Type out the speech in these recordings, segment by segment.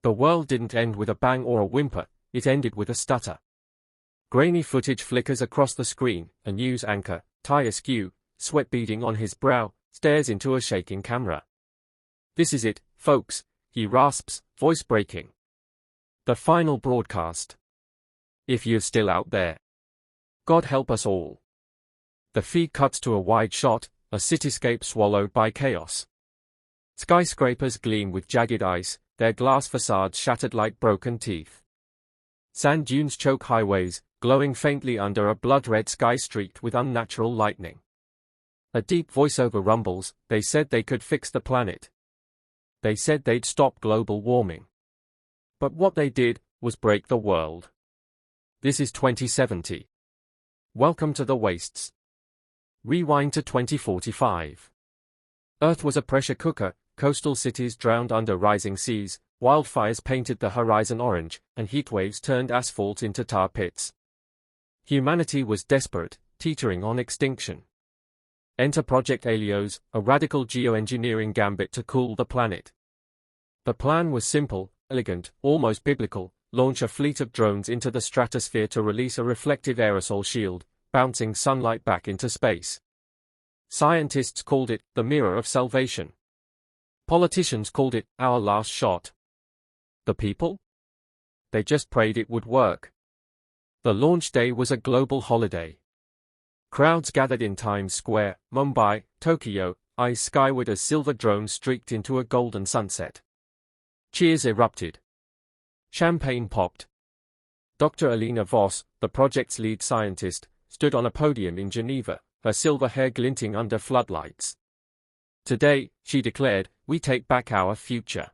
The world didn't end with a bang or a whimper, it ended with a stutter. Grainy footage flickers across the screen, a news anchor, tie askew, sweat beading on his brow, stares into a shaking camera. "This is it, folks," he rasps, voice breaking. "The final broadcast. If you're still out there. God help us all." The feed cuts to a wide shot, a cityscape swallowed by chaos. Skyscrapers gleam with jagged ice, their glass facades shattered like broken teeth. Sand dunes choke highways, glowing faintly under a blood-red sky streaked with unnatural lightning. A deep voiceover rumbles, "They said they could fix the planet. They said they'd stop global warming. But what they did was break the world." This is 2070. Welcome to the wastes. Rewind to 2045. Earth was a pressure cooker, coastal cities drowned under rising seas, wildfires painted the horizon orange, and heatwaves turned asphalt into tar pits. Humanity was desperate, teetering on extinction. Enter Project Helios, a radical geoengineering gambit to cool the planet. The plan was simple, elegant, almost biblical: launch a fleet of drones into the stratosphere to release a reflective aerosol shield, bouncing sunlight back into space. Scientists called it the mirror of salvation. Politicians called it our last shot. The people? They just prayed it would work. The launch day was a global holiday. Crowds gathered in Times Square, Mumbai, Tokyo, eyes skyward as silver drones streaked into a golden sunset. Cheers erupted. Champagne popped. Dr. Alina Voss, the project's lead scientist, stood on a podium in Geneva, her silver hair glinting under floodlights. "Today," she declared, "we take back our future."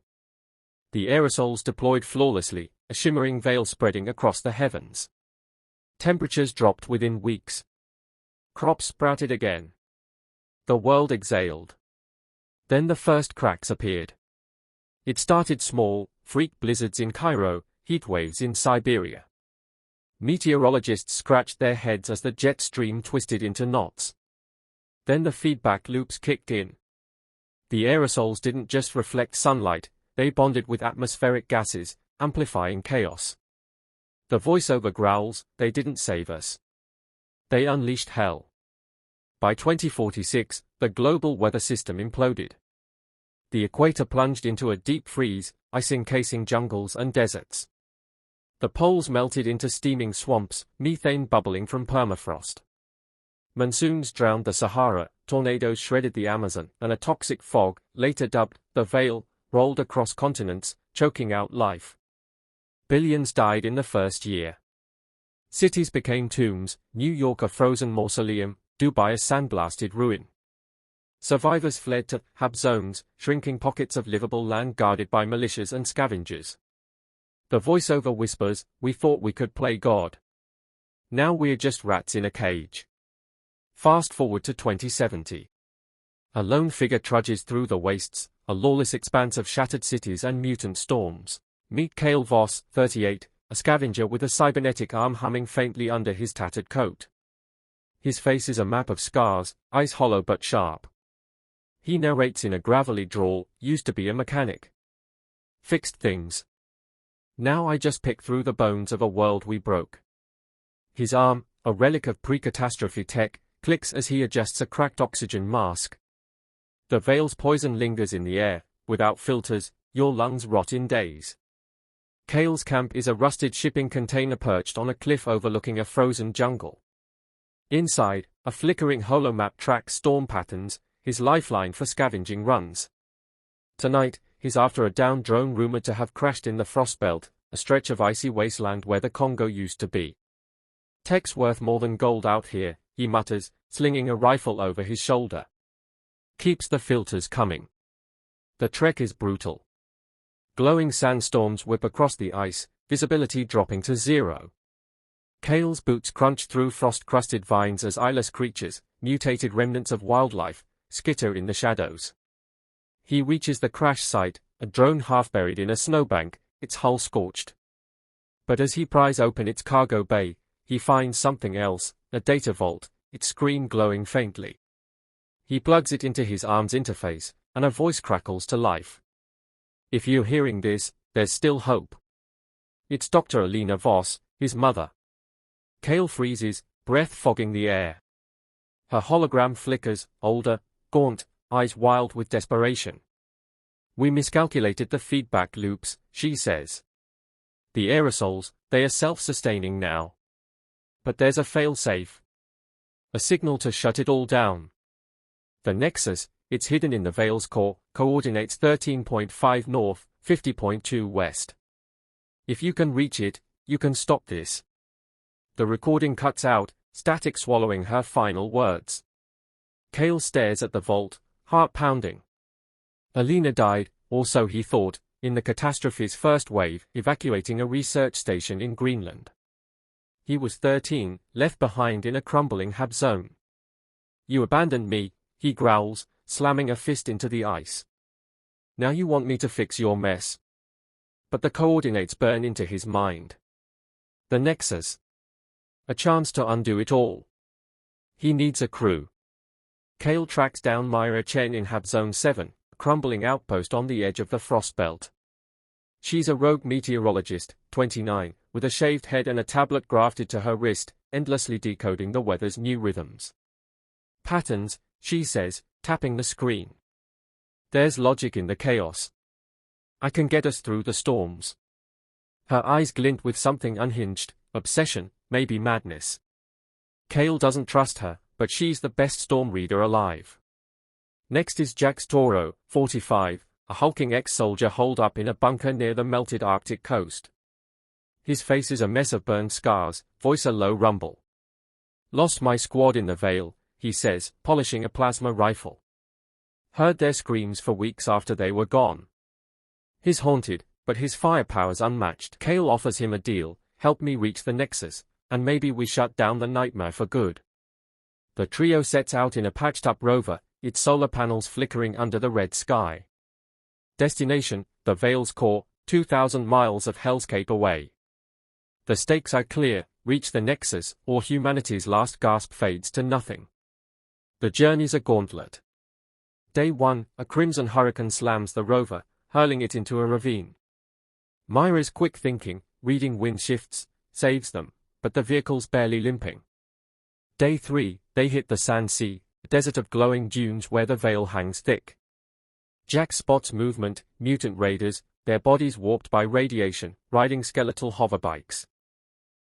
The aerosols deployed flawlessly, a shimmering veil spreading across the heavens. Temperatures dropped within weeks. Crops sprouted again. The world exhaled. Then the first cracks appeared. It started small: freak blizzards in Cairo, heat waves in Siberia. Meteorologists scratched their heads as the jet stream twisted into knots. Then the feedback loops kicked in. The aerosols didn't just reflect sunlight, they bonded with atmospheric gases, amplifying chaos. The voiceover growls, "They didn't save us. They unleashed hell." By 2046, the global weather system imploded. The equator plunged into a deep freeze, ice encasing jungles and deserts. The poles melted into steaming swamps, methane bubbling from permafrost. Monsoons drowned the Sahara, tornadoes shredded the Amazon, and a toxic fog, later dubbed the Veil, rolled across continents, choking out life. Billions died in the first year. Cities became tombs, New York a frozen mausoleum, Dubai a sandblasted ruin. Survivors fled to HAB zones, shrinking pockets of livable land guarded by militias and scavengers. The voiceover whispers, "We thought we could play God. Now we're just rats in a cage." Fast forward to 2070. A lone figure trudges through the wastes, a lawless expanse of shattered cities and mutant storms. Meet Kael Voss, 38, a scavenger with a cybernetic arm humming faintly under his tattered coat. His face is a map of scars, eyes hollow but sharp. He narrates in a gravelly drawl, "Used to be a mechanic. Fixed things. Now I just pick through the bones of a world we broke." His arm, a relic of pre-catastrophe tech, clicks as he adjusts a cracked oxygen mask. The veil's poison lingers in the air. Without filters, your lungs rot in days. Kael's camp is a rusted shipping container perched on a cliff overlooking a frozen jungle. Inside, a flickering holomap tracks storm patterns, his lifeline for scavenging runs. Tonight, he's after a downed drone rumored to have crashed in the Frostbelt, a stretch of icy wasteland where the Congo used to be. "Tech's worth more than gold out here," he mutters, slinging a rifle over his shoulder. Keeps the filters coming. The trek is brutal. Glowing sandstorms whip across the ice, visibility dropping to zero. Kael's boots crunch through frost-crusted vines as eyeless creatures, mutated remnants of wildlife, skitter in the shadows. He reaches the crash site, a drone half buried in a snowbank, its hull scorched. But as he pries open its cargo bay, he finds something else, a data vault, its screen glowing faintly. He plugs it into his arm's interface, and a voice crackles to life. "If you're hearing this, there's still hope. It's Dr. Alina Voss, his mother. Kael freezes, breath fogging the air. Her hologram flickers, older, gaunt, eyes wild with desperation. We miscalculated the feedback loops, she says. The aerosols, they are self-sustaining now. But there's a failsafe. A signal to shut it all down. The Nexus, it's hidden in the Veil's core, coordinates 13.5 north, 50.2 west. If you can reach it, you can stop this. The recording cuts out, static swallowing her final words. Kael stares at the vault, heart pounding. Alina died, or so he thought, in the catastrophe's first wave, evacuating a research station in Greenland. He was 13, left behind in a crumbling hab zone. You abandoned me, he growls, slamming a fist into the ice. Now you want me to fix your mess. But the coordinates burn into his mind. The Nexus. A chance to undo it all. He needs a crew. Kael tracks down Mira Chen in Hab Zone 7, a crumbling outpost on the edge of the frost belt. She's a rogue meteorologist, 29, with a shaved head and a tablet grafted to her wrist, endlessly decoding the weather's new rhythms. Patterns, she says, tapping the screen. There's logic in the chaos. I can get us through the storms. Her eyes glint with something unhinged, obsession, maybe madness. Kael doesn't trust her, but she's the best storm reader alive. Next is Jax Toro, 45, a hulking ex-soldier holed up in a bunker near the melted Arctic coast. His face is a mess of burned scars, voice a low rumble. Lost my squad in the Veil, he says, polishing a plasma rifle. Heard their screams for weeks after they were gone. He's haunted, but his firepower's unmatched. Kael offers him a deal, help me reach the Nexus, and maybe we shut down the nightmare for good. The trio sets out in a patched-up rover, its solar panels flickering under the red sky. Destination, the Veil's core, 2,000 miles of hellscape away. The stakes are clear, reach the Nexus, or humanity's last gasp fades to nothing. The journey's a gauntlet. Day 1, a crimson hurricane slams the rover, hurling it into a ravine. Mira's quick thinking, reading wind shifts, saves them, but the vehicle's barely limping. Day 3, they hit the sand sea, a desert of glowing dunes where the Veil hangs thick. Jax spots movement, mutant raiders, their bodies warped by radiation, riding skeletal hoverbikes.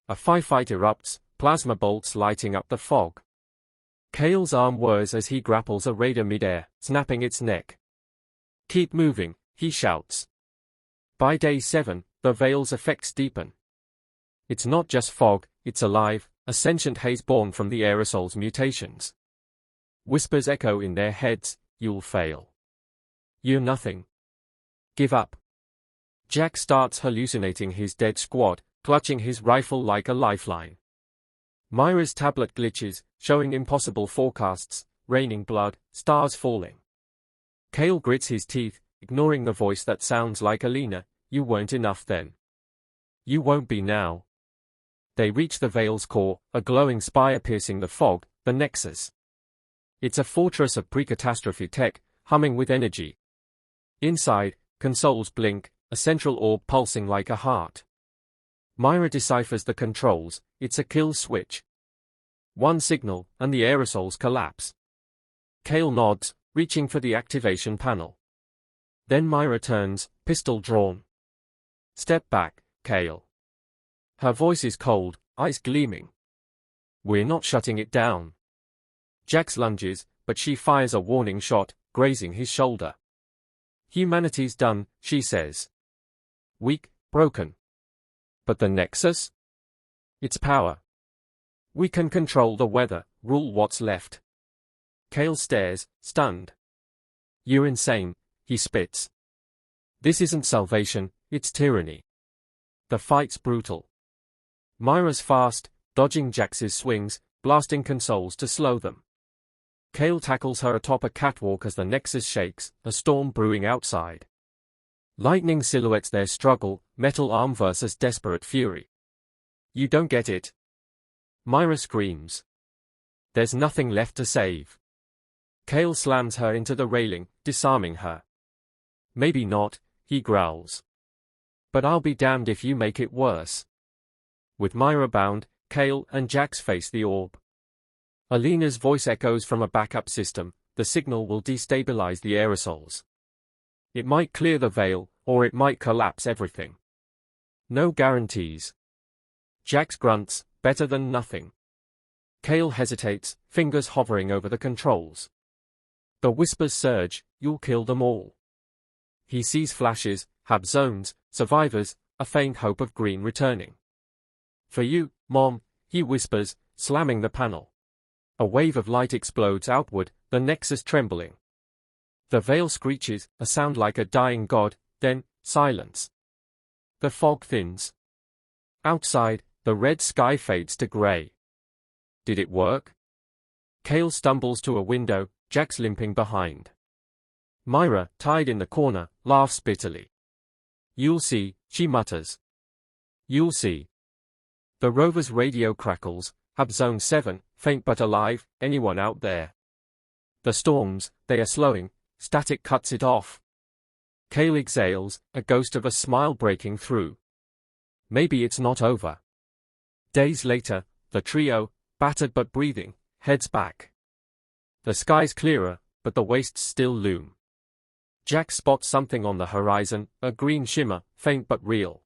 A firefight erupts, plasma bolts lighting up the fog. Kael's arm whirs as he grapples a raider midair, snapping its neck. Keep moving, he shouts. By day 7, the Veil's effects deepen. It's not just fog, it's alive, a sentient haze born from the aerosol's mutations. Whispers echo in their heads, you'll fail. You're nothing. Give up. Jack starts hallucinating his dead squad, clutching his rifle like a lifeline. Mira's tablet glitches, showing impossible forecasts, raining blood, stars falling. Kael grits his teeth, ignoring the voice that sounds like Alina, you weren't enough then. You won't be now. They reach the Veil's core, a glowing spire piercing the fog, the Nexus. It's a fortress of pre-catastrophe tech, humming with energy. Inside, consoles blink, a central orb pulsing like a heart. Mira deciphers the controls, it's a kill switch. One signal, and the aerosols collapse. Kael nods, reaching for the activation panel. Then Mira turns, pistol drawn. Step back, Kael. Her voice is cold, eyes gleaming. We're not shutting it down. Jax lunges, but she fires a warning shot, grazing his shoulder. Humanity's done, she says. Weak, broken. But the Nexus? Its power. We can control the weather, rule what's left. Kael stares, stunned. You're insane, he spits. This isn't salvation, it's tyranny. The fight's brutal. Mira's fast, dodging Jax's swings, blasting consoles to slow them. Kael tackles her atop a catwalk as the Nexus shakes, a storm brewing outside. Lightning silhouettes their struggle, metal arm versus desperate fury. You don't get it. Mira screams. There's nothing left to save. Kael slams her into the railing, disarming her. Maybe not, he growls. But I'll be damned if you make it worse. With Mira bound, Kael and Jax face the orb. Alina's voice echoes from a backup system. The signal will destabilize the aerosols. It might clear the veil, or it might collapse everything. No guarantees. Jax grunts, better than nothing. Kael hesitates, fingers hovering over the controls. The whispers surge, you'll kill them all. He sees flashes, hab zones, survivors, a faint hope of green returning. For you, Mom, he whispers, slamming the panel. A wave of light explodes outward, the Nexus trembling. The veil screeches, a sound like a dying god, then, silence. The fog thins. Outside, the red sky fades to grey. Did it work? Kael stumbles to a window, Jax limping behind. Mira, tied in the corner, laughs bitterly. You'll see, she mutters. You'll see. The rover's radio crackles, Hub Zone 7, faint but alive, anyone out there? The storms, they are slowing, static cuts it off. Kael exhales, a ghost of a smile breaking through. Maybe it's not over. Days later, the trio, battered but breathing, heads back. The sky's clearer, but the wastes still loom. Jax spots something on the horizon, a green shimmer, faint but real.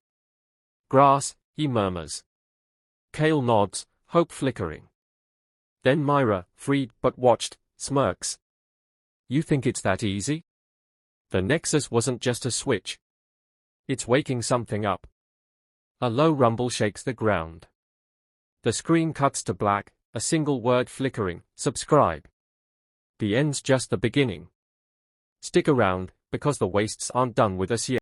Grass, he murmurs. Kael nods, hope flickering. Then Mira, freed but watched, smirks. You think it's that easy? The Nexus wasn't just a switch. It's waking something up. A low rumble shakes the ground. The screen cuts to black, a single word flickering, subscribe. The end's just the beginning. Stick around, because the wastes aren't done with us yet.